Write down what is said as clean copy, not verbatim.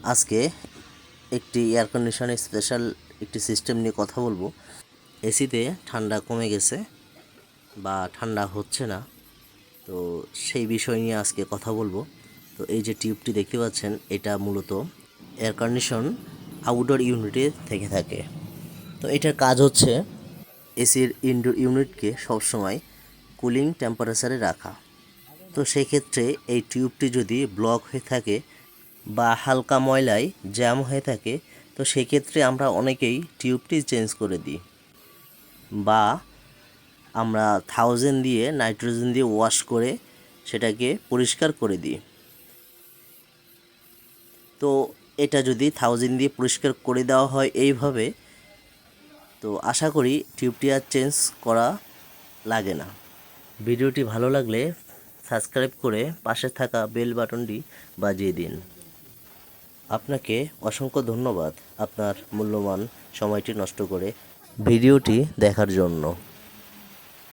আজকে একটি air condition special একটি সিস্টেম নিয়ে কথা বলবো। এসিতে ঠান্ডা কমে গেছে বা ঠান্ডা হচ্ছে না, তো সেই বিষয় নিয়ে আজকে কথা বলবো। তো এই যে টিউবটি দেখতে পাচ্ছেন, এটা মূলত এয়ার কন্ডিশন আউটডোর ইউনিটে থেকে থাকে। তো এটার কাজ হচ্ছে এসির ইনডোর ইউনিটকে সবসময় কুলিং টেম্পারেচারে রাখা। তো সেই ক্ষেত্রে এই টিউবটি যদি ব্লক হয়ে থাকে বা হালকা ময়লায় জ্যাম হয়ে থাকে, তো সেক্ষেত্রে আমরা অনেকেই টিউবটি চেঞ্জ করে দিই বা আমরা দিয়ে নাইট্রোজেন দিয়ে ওয়াশ করে সেটাকে পরিষ্কার করে দিই। তো এটা যদি দিয়ে পরিষ্কার করে দেওয়া হয় এইভাবে, তো আশা করি টিউবটি আর চেঞ্জ করা লাগে না। ভিডিওটি ভালো লাগলে সাবস্ক্রাইব করে পাশে থাকা বেল বাটনটি বাজিয়ে দিন। আপনাকে অসংখ্য ধন্যবাদ আপনার মূল্যবান সময়টি নষ্ট করে ভিডিওটি দেখার জন্য।